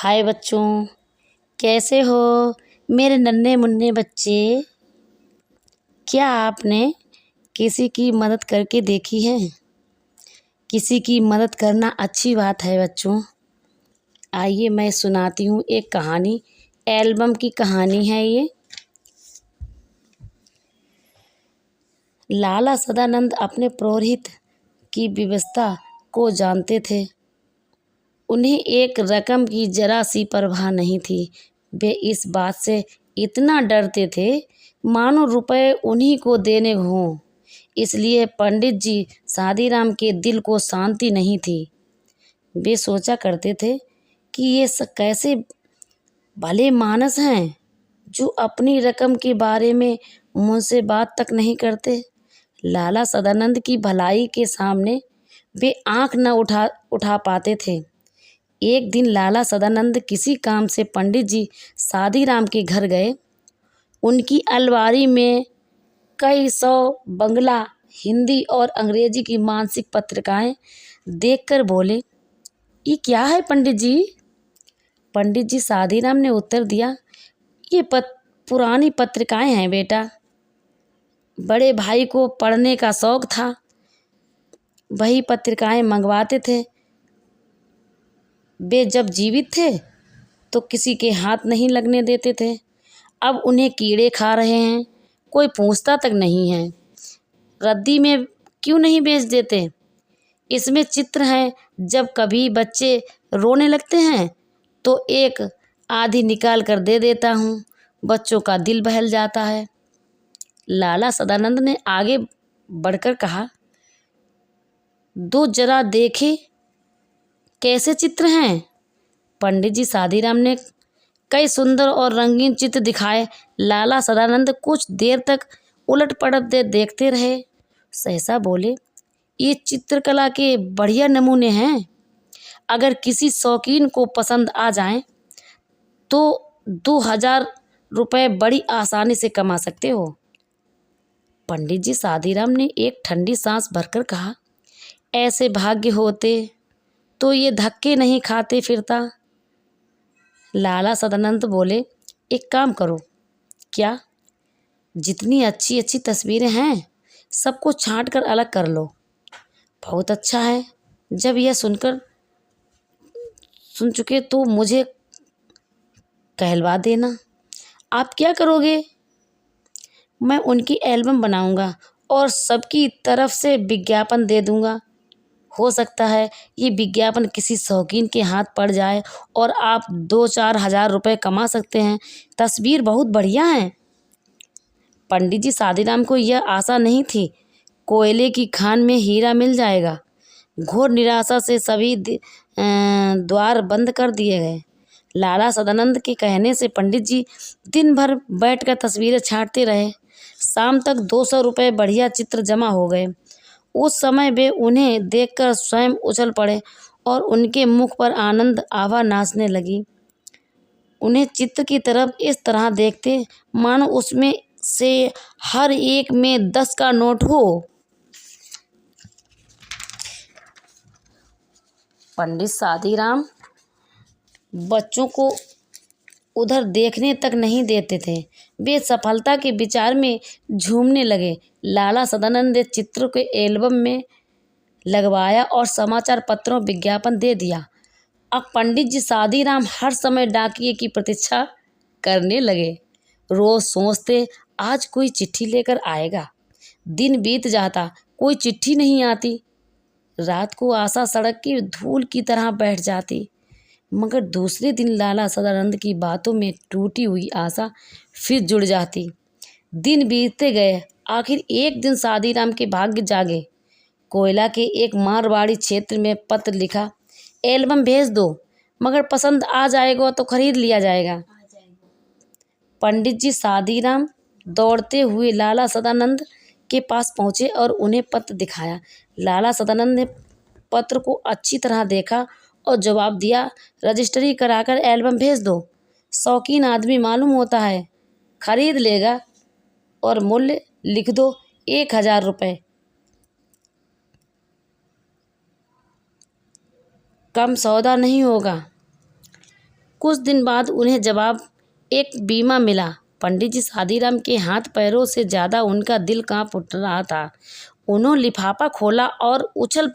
हाय बच्चों, कैसे हो मेरे नन्हे मुन्ने बच्चे। क्या आपने किसी की मदद करके देखी है? किसी की मदद करना अच्छी बात है बच्चों। आइए मैं सुनाती हूँ एक कहानी। एल्बम की कहानी है ये। लाला सदानंद अपने पुरोहित की व्यवस्था को जानते थे। उन्हें एक रकम की जरा सी परवाह नहीं थी। वे इस बात से इतना डरते थे मानो रुपए उन्हीं को देने हों। इसलिए पंडित जी शादीराम के दिल को शांति नहीं थी। वे सोचा करते थे कि ये कैसे भले मानस हैं जो अपनी रकम के बारे में मुझसे बात तक नहीं करते। लाला सदानंद की भलाई के सामने वे आंख न उठा पाते थे। एक दिन लाला सदानंद किसी काम से पंडित जी शादीराम के घर गए। उनकी अलमारी में कई सौ बंगला हिंदी और अंग्रेजी की मासिक पत्रिकाएं देखकर बोले, ये क्या है पंडित जी? पंडित जी शादीराम ने उत्तर दिया, ये पुरानी पत्रिकाएं हैं बेटा। बड़े भाई को पढ़ने का शौक था, वही पत्रिकाएं मंगवाते थे। वे जब जीवित थे तो किसी के हाथ नहीं लगने देते थे। अब उन्हें कीड़े खा रहे हैं, कोई पूछता तक नहीं है। रद्दी में क्यों नहीं बेच देते? इसमें चित्र हैं। जब कभी बच्चे रोने लगते हैं तो एक आधी निकाल कर दे देता हूँ, बच्चों का दिल बहल जाता है। लाला सदानंद ने आगे बढ़कर कहा, दो जरा देखे कैसे चित्र हैं। पंडित जी शादीराम ने कई सुंदर और रंगीन चित्र दिखाए। लाला सदानंद कुछ देर तक उलट पलट देखते रहे। सहसा बोले, ये चित्रकला के बढ़िया नमूने हैं। अगर किसी शौकीन को पसंद आ जाए तो 2000 रुपये बड़ी आसानी से कमा सकते हो। पंडित जी शादीराम ने एक ठंडी सांस भरकर कहा, ऐसे भाग्य होते तो ये धक्के नहीं खाते फिरता। लाला सदानंद बोले, एक काम करो। क्या? जितनी अच्छी अच्छी तस्वीरें हैं सबको छांट कर अलग कर लो। बहुत अच्छा है। जब यह सुन चुके तो मुझे कहलवा देना। आप क्या करोगे? मैं उनकी एल्बम बनाऊंगा और सबकी तरफ से विज्ञापन दे दूंगा। हो सकता है ये विज्ञापन किसी शौकीन के हाथ पड़ जाए और आप 2-4 हजार रुपये कमा सकते हैं। तस्वीर बहुत बढ़िया है। पंडित जी शादीराम को यह आशा नहीं थी कोयले की खान में हीरा मिल जाएगा। घोर निराशा से सभी द्वार बंद कर दिए गए। लाला सदानंद के कहने से पंडित जी दिन भर बैठकर तस्वीरें छांटते रहे। शाम तक 200 रुपये बढ़िया चित्र जमा हो गए। उस समय वे उन्हें देखकर स्वयं उछल पड़े और उनके मुख पर आनंद आभा नाचने लगी। उन्हें चित्र की तरफ इस तरह देखते मानो उसमें से हर एक में 10 का नोट हो। पंडित शादीराम बच्चों को उधर देखने तक नहीं देते थे। वे सफलता के विचार में झूमने लगे। लाला सदानंद ने चित्रों के एल्बम में लगवाया और समाचार पत्रों विज्ञापन दे दिया। अब पंडित जी शादीराम हर समय डाकिये की प्रतीक्षा करने लगे। रोज सोचते, आज कोई चिट्ठी लेकर आएगा। दिन बीत जाता, कोई चिट्ठी नहीं आती। रात को आशा सड़क की धूल की तरह बैठ जाती। मगर दूसरे दिन लाला सदानंद की बातों में टूटी हुई आशा फिर जुड़ जाती। दिन बीतते गए। आखिर एक दिन शादीराम के भाग्य जागे। कोयला के एक मारवाड़ी क्षेत्र में पत्र लिखा, एल्बम भेज दो, मगर पसंद आ जाएगा तो खरीद लिया जाएगा। पंडित जी शादीराम दौड़ते हुए लाला सदानंद के पास पहुंचे और उन्हें पत्र दिखाया। लाला सदानंद ने पत्र को अच्छी तरह देखा और जवाब दिया, रजिस्ट्री कराकर एल्बम भेज दो। शौकीन आदमी मालूम होता है, खरीद लेगा। और मूल्य लिख दो, 1000 रुपये। कम सौदा नहीं होगा। कुछ दिन बाद उन्हें जवाब एक बीमा मिला। पंडित जी शादीराम के हाथ पैरों से ज़्यादा उनका दिल कांप उठ रहा था। उन्होंने लिफाफा खोला और उछल